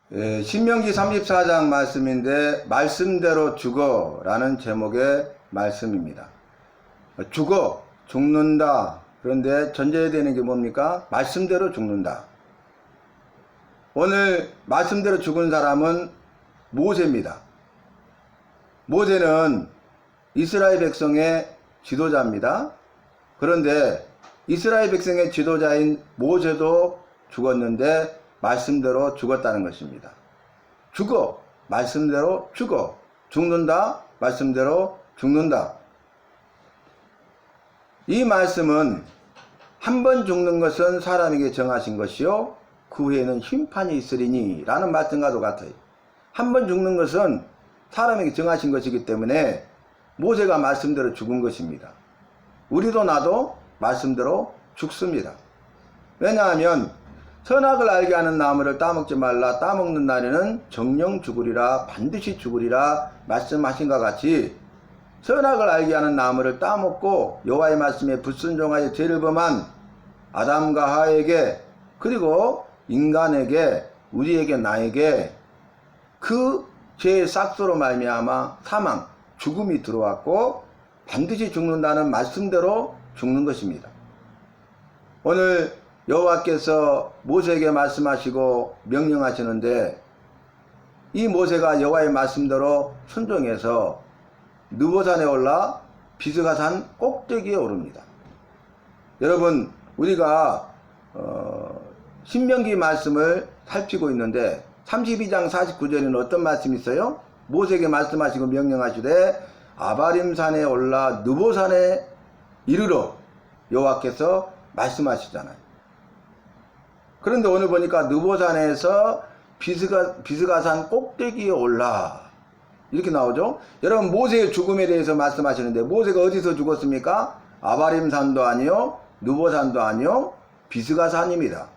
신명기 34장 말씀인데 말씀대로 죽어 라는 제목의 말씀입니다. 죽어, 죽는다. 그런데 전제해야 되는 게 뭡니까? 말씀대로 죽는다. 오늘 말씀대로 죽은 사람은 모세입니다. 모세는 이스라엘 백성의 지도자입니다. 그런데 이스라엘 백성의 지도자인 모세도 죽었는데 말씀대로 죽었다는 것입니다. 죽어, 말씀대로 죽어. 죽는다, 말씀대로 죽는다. 이 말씀은 한 번 죽는 것은 사람에게 정하신 것이요 그 후에는 심판이 있으리니 라는 말씀과도 같아요. 한 번 죽는 것은 사람에게 정하신 것이기 때문에 모세가 말씀대로 죽은 것입니다. 우리도 나도 말씀대로 죽습니다. 왜냐하면 선악을 알게 하는 나무를 따먹지 말라. 따먹는 날에는 정령 죽으리라. 반드시 죽으리라 말씀하신 것 같이 선악을 알게 하는 나무를 따먹고 여호와의 말씀에 불순종하여 죄를 범한 아담과 하와에게, 그리고 인간에게, 우리에게, 나에게 그 죄의 싹수로 말미암아 사망, 죽음이 들어왔고 반드시 죽는다는 말씀대로 죽는 것입니다. 오늘 여호와께서 모세에게 말씀하시고 명령하시는데 이 모세가 여호와의 말씀대로 순종해서 느보산에 올라 비스가산 꼭대기에 오릅니다. 여러분, 우리가 신명기 말씀을 살피고 있는데 32장 49절에는 어떤 말씀이 있어요? 모세에게 말씀하시고 명령하시되 아바림산에 올라 느보산에 이르러 여호와께서 말씀하시잖아요. 그런데 오늘 보니까 느보산에서 비스가산 꼭대기에 올라 이렇게 나오죠. 여러분, 모세의 죽음에 대해서 말씀하시는데 모세가 어디서 죽었습니까? 아바림산도 아니요, 느보산도 아니요, 비스가산입니다.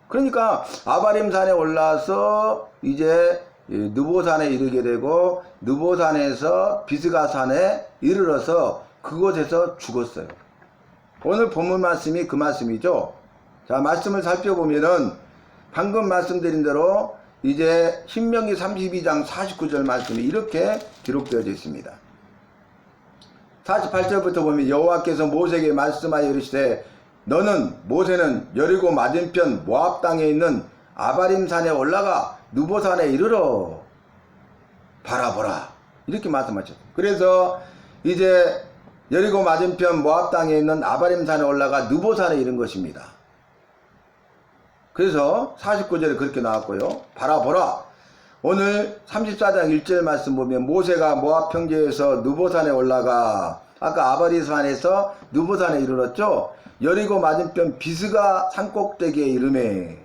그러니까 아바림산에 올라서 이제 느보산에 이르게 되고 느보산에서 비스가산에 이르러서 그곳에서 죽었어요. 오늘 본문 말씀이 그 말씀이죠. 자, 말씀을 살펴보면은 방금 말씀드린 대로 이제 신명기 32장 49절 말씀이 이렇게 기록되어져 있습니다. 48절부터 보면 여호와께서 모세에게 말씀하여 이르시되 너는, 모세는 여리고 맞은편 모압 땅에 있는 아바림산에 올라가 느보산에 이르러 바라보라 이렇게 말씀하셨어요. 그래서 이제 여리고 맞은편 모압 땅에 있는 아바림산에 올라가 느보산에 이른 것입니다. 그래서 49절에 그렇게 나왔고요. 바라보라. 오늘 34장 1절 말씀 보면 모세가 모압 평지에서 느보산에 올라가, 아까 아바림산에서 느보산에 이르렀죠. 여리고 맞은편 비스가 산꼭대기에 이르매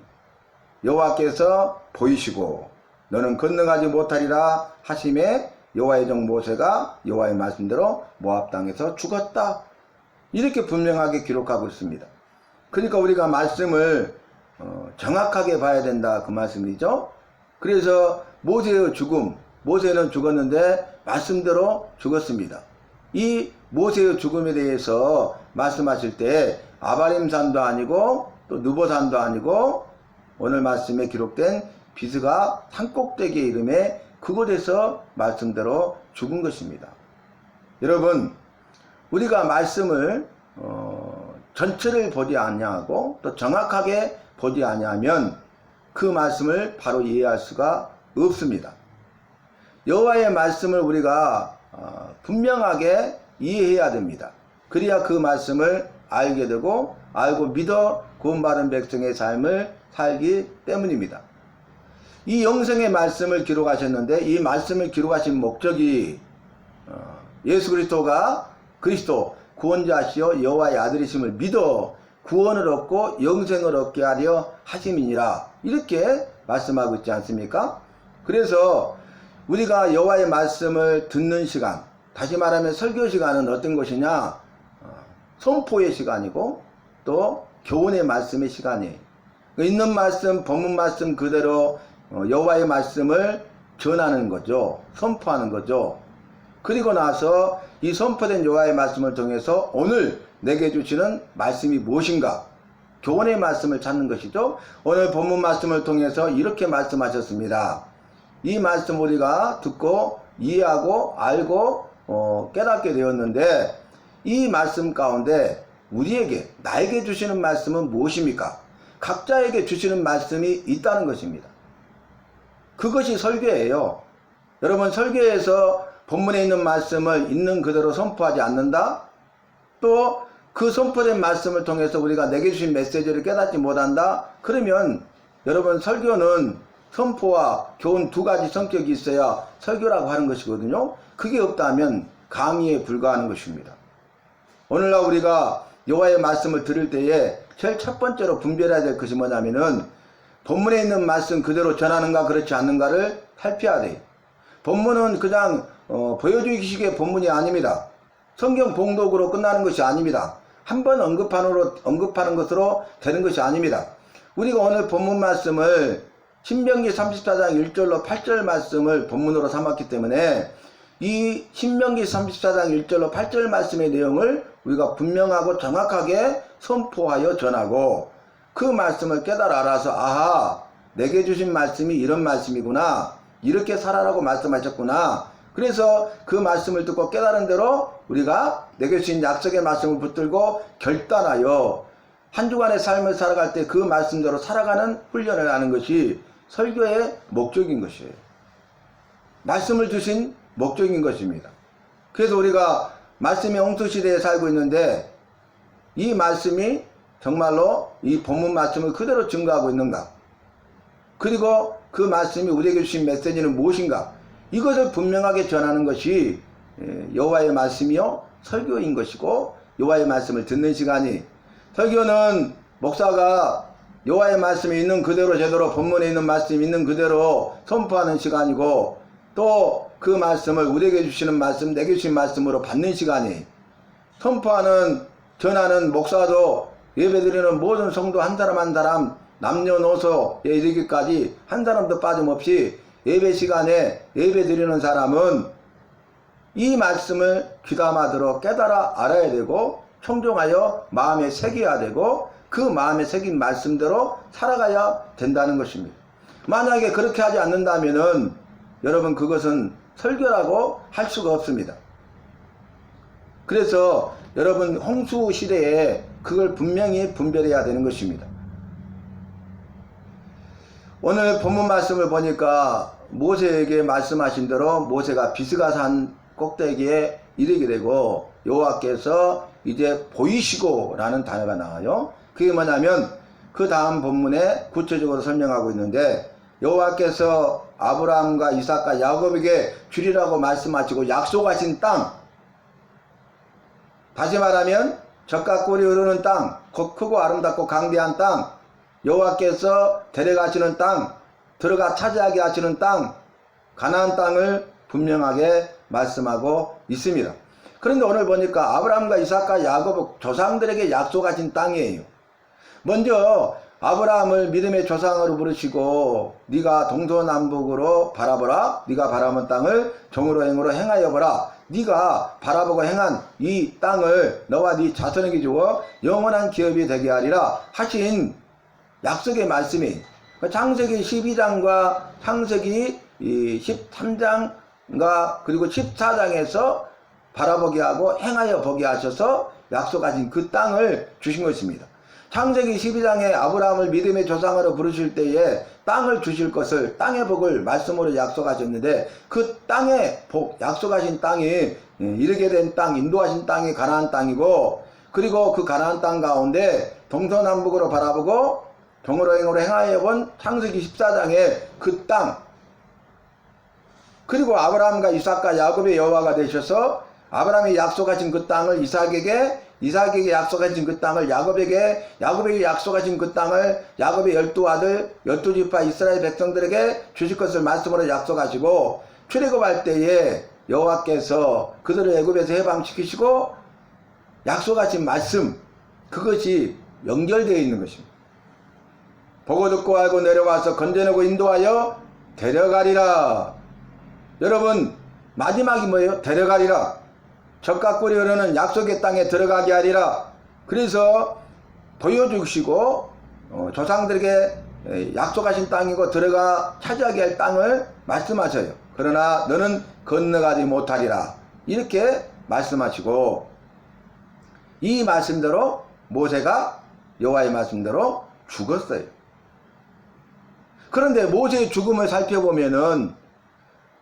여호와께서 보이시고 너는 건너가지 못하리라 하심에 여호와의 종 모세가 여호와의 말씀대로 모압 땅에서 죽었다. 이렇게 분명하게 기록하고 있습니다. 그러니까 우리가 말씀을 정확하게 봐야 된다 그 말씀이죠. 그래서 모세의 죽음, 모세는 죽었는데 말씀대로 죽었습니다. 이 모세의 죽음에 대해서 말씀하실 때 아바림산도 아니고 또 느보산도 아니고 오늘 말씀에 기록된 비스가 산꼭대기에 이름에 그곳에서 말씀대로 죽은 것입니다. 여러분, 우리가 말씀을 전체를 보지 아니하고 또 정확하게 보지 아니하면 그 말씀을 바로 이해할 수가 없습니다. 여호와의 말씀을 우리가 분명하게 이해해야 됩니다. 그래야 그 말씀을 알게 되고 알고 믿어 구원받은 백성의 삶을 살기 때문입니다. 이 영성의 말씀을 기록하셨는데 이 말씀을 기록하신 목적이 예수 그리스도가 그리스도 구원자시요 여호와의 아들이심을 믿어 구원을 얻고 영생을 얻게 하려 하심이니라 이렇게 말씀하고 있지 않습니까? 그래서 우리가 여호와의 말씀을 듣는 시간, 다시 말하면 설교 시간은 어떤 것이냐? 선포의 시간이고 또 교훈의 말씀의 시간이에요. 있는 말씀, 본문 말씀 그대로 여호와의 말씀을 전하는 거죠. 선포하는 거죠. 그리고 나서 이 선포된 여호와의 말씀을 통해서 오늘 내게 주시는 말씀이 무엇인가? 교훈의 말씀을 찾는 것이죠. 오늘 본문 말씀을 통해서 이렇게 말씀하셨습니다. 이 말씀 우리가 듣고 이해하고 알고 깨닫게 되었는데, 이 말씀 가운데 우리에게, 나에게 주시는 말씀은 무엇입니까? 각자에게 주시는 말씀이 있다는 것입니다. 그것이 설교예요. 여러분, 설교에서 본문에 있는 말씀을 있는 그대로 선포하지 않는다? 또 그 선포된 말씀을 통해서 우리가 내게 주신 메시지를 깨닫지 못한다? 그러면 여러분, 설교는 선포와 교훈 두 가지 성격이 있어야 설교라고 하는 것이거든요. 그게 없다면 강의에 불과하는 것입니다. 오늘날 우리가 여호와의 말씀을 들을 때에 제일 첫 번째로 분별해야 될 것이 뭐냐면은 본문에 있는 말씀 그대로 전하는가 그렇지 않는가를 살펴야 돼요. 본문은 그냥 보여주기식의 본문이 아닙니다. 성경 봉독으로 끝나는 것이 아닙니다. 한번 언급하는 것으로 되는 것이 아닙니다. 우리가 오늘 본문 말씀을 신명기 34장 1절로 8절 말씀을 본문으로 삼았기 때문에 이 신명기 34장 1절로 8절 말씀의 내용을 우리가 분명하고 정확하게 선포하여 전하고, 그 말씀을 깨달아 알아서, 아하, 내게 주신 말씀이 이런 말씀이구나, 이렇게 살아라고 말씀하셨구나, 그래서 그 말씀을 듣고 깨달은 대로 우리가 내게 주신 약속의 말씀을 붙들고 결단하여 한 주간의 삶을 살아갈 때 그 말씀대로 살아가는 훈련을 하는 것이 설교의 목적인 것이에요. 말씀을 주신 목적인 것입니다. 그래서 우리가 말씀의 홍수시대에 살고 있는데, 이 말씀이 정말로 이 본문 말씀을 그대로 증거하고 있는가, 그리고 그 말씀이 우리에게 주신 메시지는 무엇인가, 이것을 분명하게 전하는 것이 여호와의 말씀이요 설교인 것이고, 여호와의 말씀을 듣는 시간이, 설교는 목사가 여호와의 말씀이 있는 그대로 제대로 본문에 있는 말씀이 있는 그대로 선포하는 시간이고, 또 그 말씀을 우리에게 주시는 말씀, 내게 주신 말씀으로 받는 시간이, 선포하는 전하는 목사도 예배드리는 모든 성도 한 사람 한 사람 남녀노소에 이르기까지 한 사람도 빠짐없이 예배 시간에 예배드리는 사람은 이 말씀을 귀담아 들어 깨달아 알아야 되고, 청종하여 마음에 새겨야 되고, 그 마음에 새긴 말씀대로 살아가야 된다는 것입니다. 만약에 그렇게 하지 않는다면은 여러분, 그것은 설교라고 할 수가 없습니다. 그래서 여러분, 홍수 시대에 그걸 분명히 분별해야 되는 것입니다. 오늘 본문 말씀을 보니까 모세에게 말씀하신 대로 모세가 비스가산 꼭대기에 이르게 되고, 여호와께서 이제 보이시고 라는 단어가 나와요. 그게 뭐냐면 그 다음 본문에 구체적으로 설명하고 있는데, 여호와께서 아브라함과 이삭과 야곱에게 주리라고 말씀하시고 약속하신 땅, 다시 말하면 젖과 꿀이 흐르는 땅, 크고 아름답고 강대한 땅, 여호와께서 데려가시는 땅, 들어가 차지하게 하시는 땅, 가나안 땅을 분명하게 말씀하고 있습니다. 그런데 오늘 보니까 아브라함과 이삭과 야곱 조상들에게 약속하신 땅이에요. 먼저 아브라함을 믿음의 조상으로 부르시고, 네가 동서남북으로 바라보라, 네가 바라본 땅을 정으로 행으로 행하여 보라, 네가 바라보고 행한 이 땅을 너와 네 자손에게 주어 영원한 기업이 되게 하리라 하신 약속의 말씀이, 창세기 12장과 창세기 13장과 그리고 14장에서 바라보게 하고 행하여 보게 하셔서 약속하신 그 땅을 주신 것입니다. 창세기 12장에 아브라함을 믿음의 조상으로 부르실 때에 땅을 주실 것을, 땅의 복을 말씀으로 약속하셨는데, 그 땅의 복, 약속하신 땅이 이르게 된 땅, 인도하신 땅이 가나안 땅이고, 그리고 그 가나안 땅 가운데 동서남북으로 바라보고 정으로 행으로 행하여 본 창세기 14장의 그 땅, 그리고 아브라함과 이삭과 야곱의 여호와가 되셔서 아브라함이 약속하신 그 땅을 이삭에게, 이삭에게 약속하신 그 땅을 야곱에게, 야곱에게 약속하신 그 땅을 야곱의 12아들 12지파 이스라엘 백성들에게 주실 것을 말씀으로 약속하시고, 출애굽할 때에 여호와께서 그들을 애굽에서 해방시키시고 약속하신 말씀, 그것이 연결되어 있는 것입니다. 보고 듣고 알고 내려와서 건져내고 인도하여 데려가리라. 여러분, 마지막이 뭐예요? 데려가리라. 젖과 꿀이 흐르는 약속의 땅에 들어가게 하리라. 그래서 보여주시고 조상들에게 약속하신 땅이고 들어가 차지하게 할 땅을 말씀하셔요. 그러나 너는 건너가지 못하리라 이렇게 말씀하시고, 이 말씀대로 모세가 여호와의 말씀대로 죽었어요. 그런데 모세의 죽음을 살펴보면은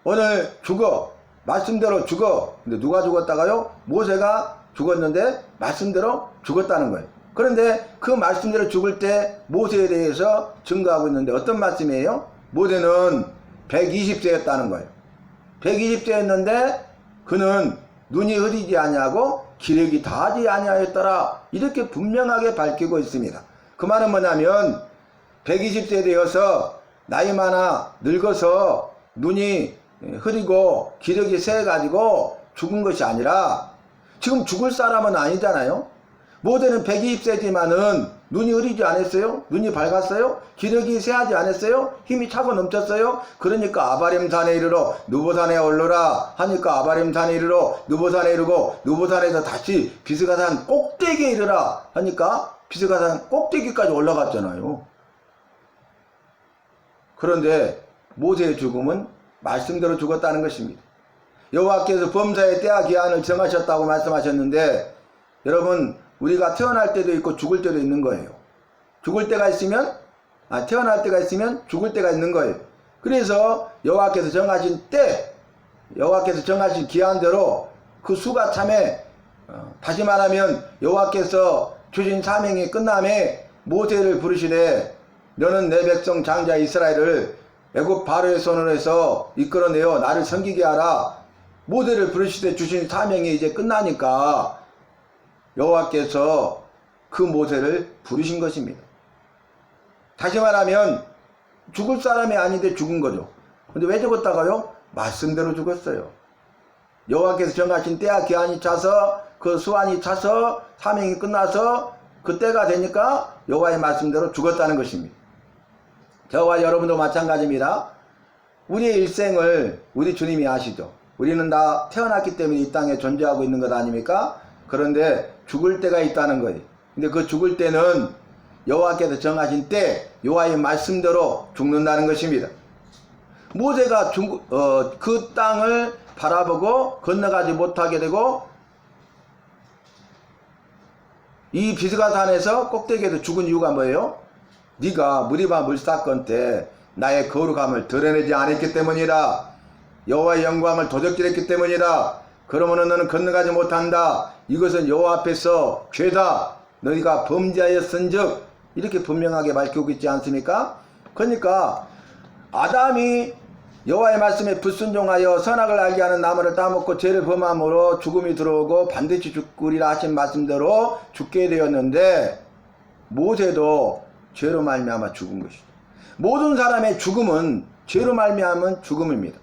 오늘 죽어, 말씀대로 죽어. 근데 누가 죽었다가요? 모세가 죽었는데 말씀대로 죽었다는 거예요. 그런데 그 말씀대로 죽을 때 모세에 대해서 증거하고 있는데 어떤 말씀이에요? 모세는 120세였다는 거예요. 120세였는데 그는 눈이 흐리지 아니하고 기력이 다하지 아니하였더라 이렇게 분명하게 밝히고 있습니다. 그 말은 뭐냐면 120세 되어서 나이 많아 늙어서 눈이 흐리고 기력이 세가지고 죽은 것이 아니라, 지금 죽을 사람은 아니잖아요. 모세는 120세지만은 눈이 흐리지 않았어요? 눈이 밝았어요? 기력이 세하지 않았어요? 힘이 차고 넘쳤어요? 그러니까 아바림 산에 이르러 느보산에 올라라 하니까 아바림 산에 이르러 느보산에 이르고, 느보산에서 다시 비스가산 꼭대기에 이르라 하니까 비스가산 꼭대기까지 올라갔잖아요. 그런데 모세의 죽음은 말씀대로 죽었다는 것입니다. 여호와께서 범사의 때와 기한을 정하셨다고 말씀하셨는데, 여러분 우리가 태어날 때도 있고 죽을 때도 있는 거예요. 죽을 때가 있으면 태어날 때가 있으면 죽을 때가 있는 거예요. 그래서 여호와께서 정하신 때, 여호와께서 정하신 기한대로 그 수가 참에, 다시 말하면 여호와께서 주신 사명이 끝남에 모세를 부르시되 너는 내 백성 장자 이스라엘을 애굽 바로의 손으로 해서 이끌어내어 나를 섬기게 하라. 모세를 부르시되 주신 사명이 이제 끝나니까 여호와께서 그 모세를 부르신 것입니다. 다시 말하면 죽을 사람이 아닌데 죽은 거죠. 근데 왜 죽었다가요? 말씀대로 죽었어요. 여호와께서 정하신 때와 기한이 차서, 그 수완이 차서 사명이 끝나서 그 때가 되니까 여호와의 말씀대로 죽었다는 것입니다. 저와 여러분도 마찬가지입니다. 우리의 일생을 우리 주님이 아시죠. 우리는 다 태어났기 때문에 이 땅에 존재하고 있는 것 아닙니까? 그런데 죽을 때가 있다는 거예요. 근데 그 죽을 때는 여호와께서 정하신 때 여호와의 말씀대로 죽는다는 것입니다. 모세가 그 땅을 바라보고 건너가지 못하게 되고 이 비스가산에서 꼭대기에서 죽은 이유가 뭐예요? 네가 무리바 물사건 때 나의 거룩함을 드러내지 않았기 때문이라. 여호와의 영광을 도적질했기 때문이라. 그러므로 너는 건너가지 못한다. 이것은 여호와 앞에서 죄다. 너희가 범죄하였은즉 이렇게 분명하게 밝히고 있지 않습니까? 그러니까 아담이 여호와의 말씀에 불순종하여 선악을 알게 하는 나무를 따먹고 죄를 범함으로 죽음이 들어오고 반드시 죽으리라 하신 말씀대로 죽게 되었는데, 모세도 죄로 말미암아 죽은 것이다. 모든 사람의 죽음은 죄로 말미암은 죽음입니다.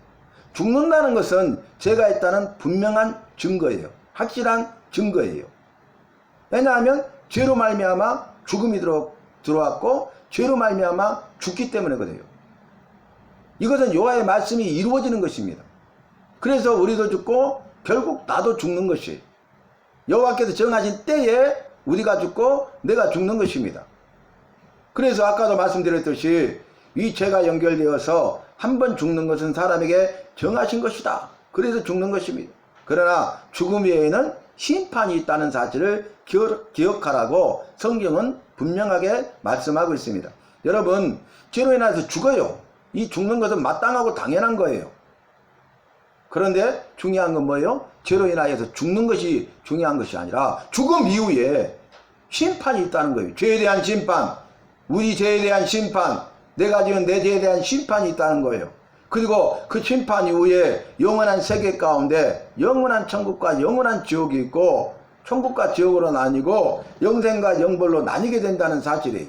죽는다는 것은 죄가 있다는 분명한 증거예요. 확실한 증거예요. 왜냐하면 죄로 말미암아 죽음이 들어왔고 죄로 말미암아 죽기 때문에 그래요. 이것은 여호와의 말씀이 이루어지는 것입니다. 그래서 우리도 죽고 결국 나도 죽는 것이에요. 여호와께서 정하신 때에 우리가 죽고 내가 죽는 것입니다. 그래서 아까도 말씀드렸듯이 이 죄가 연결되어서 한 번 죽는 것은 사람에게 정하신 것이다. 그래서 죽는 것입니다. 그러나 죽음 외에는 심판이 있다는 사실을 기억하라고 성경은 분명하게 말씀하고 있습니다. 여러분, 죄로 인해서 죽어요. 이 죽는 것은 마땅하고 당연한 거예요. 그런데 중요한 건 뭐예요? 죄로 인하여서 죽는 것이 중요한 것이 아니라 죽음 이후에 심판이 있다는 거예요. 죄에 대한 심판, 우리 죄에 대한 심판, 내가 지은 내 죄에 대한 심판이 있다는 거예요. 그리고 그 심판 이후에 영원한 세계 가운데 영원한 천국과 영원한 지옥이 있고, 천국과 지옥으로 나뉘고 영생과 영벌로 나뉘게 된다는 사실이에요.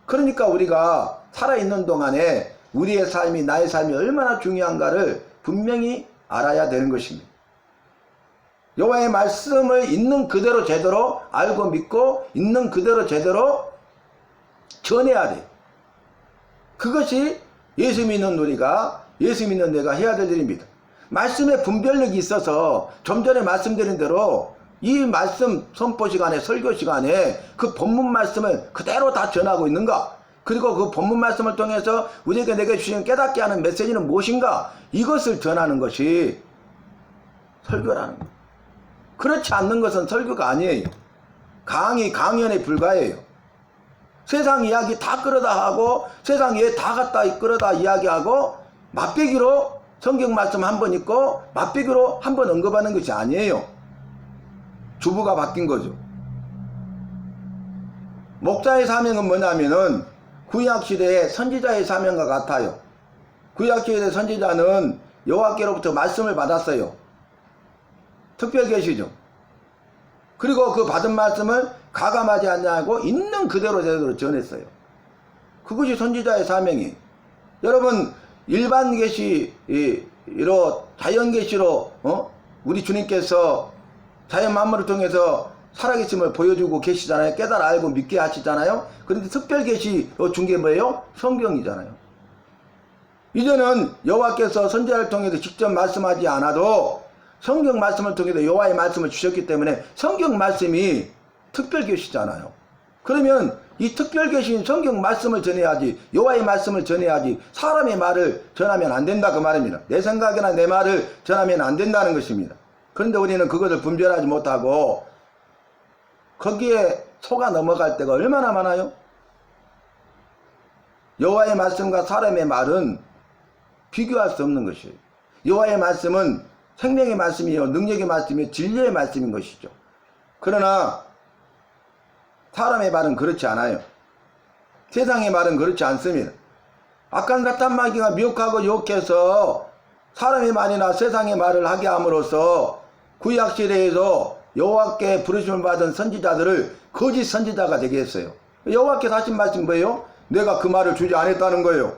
그러니까 우리가 살아있는 동안에 우리의 삶이, 나의 삶이 얼마나 중요한가를 분명히 알아야 되는 것입니다. 여호와의 말씀을 있는 그대로 제대로 알고 믿고 있는 그대로 제대로 전해야 돼. 그것이 예수 믿는 우리가, 예수 믿는 내가 해야 될 일입니다. 말씀에 분별력이 있어서 좀 전에 말씀드린 대로 이 말씀 선포 시간에, 설교 시간에 그 본문 말씀을 그대로 다 전하고 있는가? 그리고 그 본문 말씀을 통해서 우리에게 내게 주신 깨닫게 하는 메시지는 무엇인가? 이것을 전하는 것이 설교라는 거예요. 그렇지 않는 것은 설교가 아니에요. 강연에 불과해요. 세상 이야기 다 끌어다 하고, 세상 예 다 갖다 끌어다 이야기하고, 맛배기로 성경 말씀 한 번 읽고, 맛배기로 한 번 언급하는 것이 아니에요. 주부가 바뀐 거죠. 목자의 사명은 뭐냐면은, 구약시대의 선지자의 사명과 같아요. 구약시대의 선지자는 여호와께로부터 말씀을 받았어요. 특별 계시죠. 그리고 그 받은 말씀을 가감하지 않냐고 있는 그대로 제대로 전했어요. 그것이 선지자의 사명이. 여러분 일반 계시로, 자연 계시로 우리 주님께서 자연 만물을 통해서 살아계심을 보여주고 계시잖아요. 깨달아 알고 믿게 하시잖아요. 그런데 특별 계시로 준 게 뭐예요? 성경이잖아요. 이제는 여호와께서 선지자를 통해서 직접 말씀하지 않아도 성경 말씀을 통해서 여호와의 말씀을 주셨기 때문에 성경 말씀이 특별 계시잖아요. 그러면 이 특별 계신 성경 말씀을 전해야지, 여호와의 말씀을 전해야지, 사람의 말을 전하면 안 된다 그 말입니다. 내 생각이나 내 말을 전하면 안 된다는 것입니다. 그런데 우리는 그것을 분별하지 못하고 거기에 속아 넘어갈 때가 얼마나 많아요? 여호와의 말씀과 사람의 말은 비교할 수 없는 것이에요. 여호와의 말씀은 생명의 말씀이요, 능력의 말씀이요, 진리의 말씀인 것이죠. 그러나 사람의 말은 그렇지 않아요. 세상의 말은 그렇지 않습니다. 악한 사탄 마귀가 미혹하고 유혹해서 사람의 말이나 세상의 말을 하게 함으로써 구약시대에서 여호와께 부르심을 받은 선지자들을 거짓 선지자가 되게 했어요. 여호와께서 하신 말씀이 뭐예요? 내가 그 말을 주지 않았다는 거예요.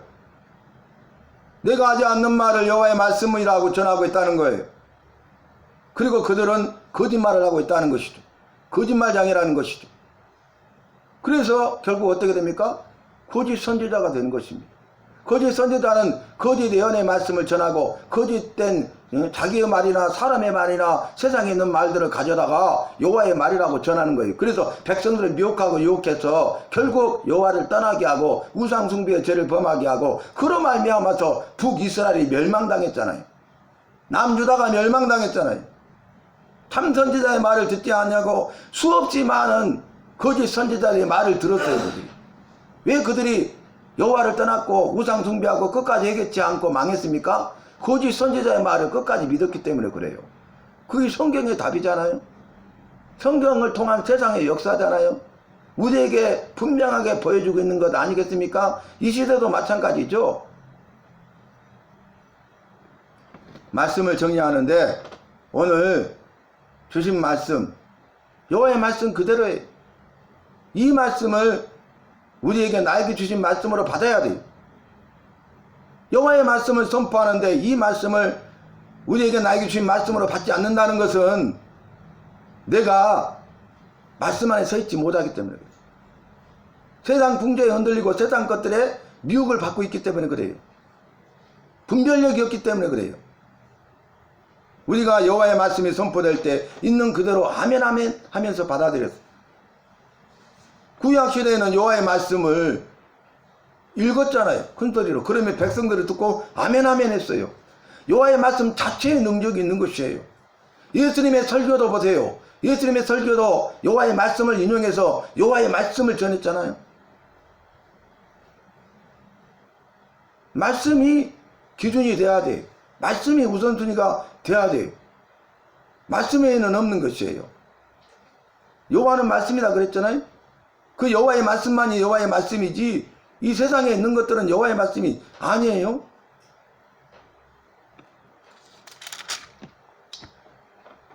내가 하지 않는 말을 여호와의 말씀이라고 전하고 있다는 거예요. 그리고 그들은 거짓말을 하고 있다는 것이죠. 거짓말장이라는 것이죠. 그래서 결국 어떻게 됩니까? 거짓 선지자가 되는 것입니다. 거짓 선지자는 거짓 예언의 말씀을 전하고 거짓된 자기의 말이나 사람의 말이나 세상에 있는 말들을 가져다가 여호와의 말이라고 전하는 거예요. 그래서 백성들을 미혹하고 유혹해서 결국 여호와를 떠나게 하고 우상 숭배의 죄를 범하게 하고, 그로 말미암아서 북이스라엘이 멸망당했잖아요. 남유다가 멸망당했잖아요. 참 선지자의 말을 듣지 않냐고 수없이 많은 거짓 선지자의 말을 들었어요. 그들이. 왜 그들이 여호와를 떠났고 우상 숭배하고 끝까지 해결치 않고 망했습니까? 거짓 선지자의 말을 끝까지 믿었기 때문에 그래요. 그게 성경의 답이잖아요. 성경을 통한 세상의 역사잖아요. 우리에게 분명하게 보여주고 있는 것 아니겠습니까? 이 시대도 마찬가지죠. 말씀을 정리하는데 오늘 주신 말씀, 여호와의 말씀 그대로예요. 이 말씀을 우리에게 나에게 주신 말씀으로 받아야 돼요. 여호와의 말씀을 선포하는데 이 말씀을 우리에게 나에게 주신 말씀으로 받지 않는다는 것은 내가 말씀 안에 서 있지 못하기 때문에 그래요. 세상 풍조에 흔들리고 세상 것들에 미혹을 받고 있기 때문에 그래요. 분별력이 없기 때문에 그래요. 우리가 여호와의 말씀이 선포될 때 있는 그대로 아멘 아멘 하면서 받아들였어요. 구약시대에는 여호와의 말씀을 읽었잖아요. 큰소리로. 그러면 백성들이 듣고 아멘 아멘 했어요. 여호와의 말씀 자체의 능력이 있는 것이에요. 예수님의 설교도 보세요. 예수님의 설교도 여호와의 말씀을 인용해서 여호와의 말씀을 전했잖아요. 말씀이 기준이 돼야 돼요. 말씀이 우선순위가 돼야 돼요. 말씀 외에는 없는 것이에요. 여호와는 말씀이라 그랬잖아요. 그 여호와의 말씀만이 여호와의 말씀이지 이 세상에 있는 것들은 여호와의 말씀이 아니에요.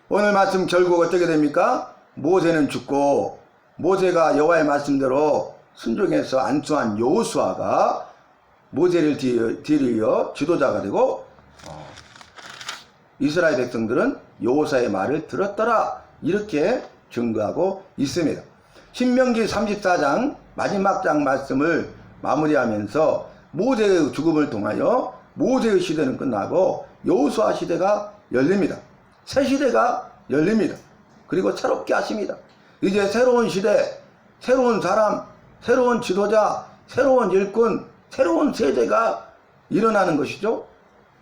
오늘 말씀 결국 어떻게 됩니까? 모세는 죽고 모세가 여호와의 말씀대로 순종해서 안수한 여호수아가 모세를 뒤이어 지도자가 되고 이스라엘 백성들은 여호수아의 말을 들었더라, 이렇게 증거하고 있습니다. 신명기 34장 마지막 장 말씀을 마무리하면서 모세의 죽음을 통하여 모세의 시대는 끝나고 여호수아 시대가 열립니다. 새 시대가 열립니다. 그리고 새롭게 하십니다. 이제 새로운 시대, 새로운 사람, 새로운 지도자, 새로운 일꾼, 새로운 세대가 일어나는 것이죠.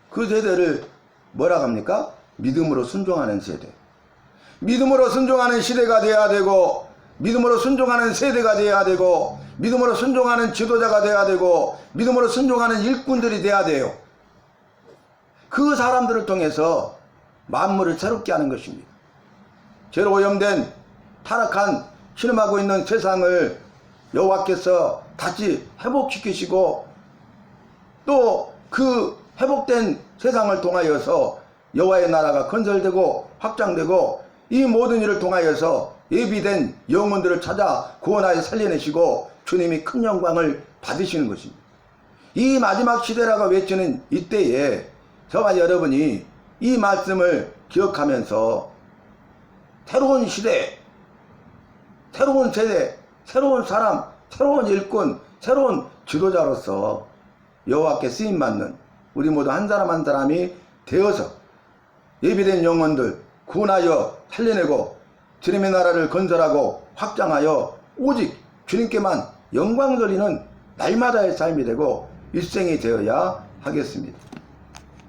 그 세대를 뭐라 합니까? 믿음으로 순종하는 세대. 믿음으로 순종하는 시대가 되어야 되고, 믿음으로 순종하는 세대가 되어야 되고, 믿음으로 순종하는 지도자가 되어야 되고, 믿음으로 순종하는 일꾼들이 되어야 돼요. 그 사람들을 통해서 만물을 새롭게 하는 것입니다. 죄로 오염된 타락한 신음하고 있는 세상을 여호와께서 다시 회복시키시고, 또 그 회복된 세상을 통하여서 여호와의 나라가 건설되고 확장되고, 이 모든 일을 통하여서 예비된 영혼들을 찾아 구원하여 살려내시고 주님이 큰 영광을 받으시는 것입니다. 이 마지막 시대라고 외치는 이때에 저와 여러분이 이 말씀을 기억하면서 새로운 시대, 새로운 세대, 새로운 사람, 새로운 일꾼, 새로운 지도자로서 여호와께 쓰임받는 우리 모두 한 사람 한 사람이 되어서 예비된 영혼들 구원하여 살려내고 주님의 나라를 건설하고 확장하여 오직 주님께만 영광 돌리는 날마다의 삶이 되고 일생이 되어야 하겠습니다.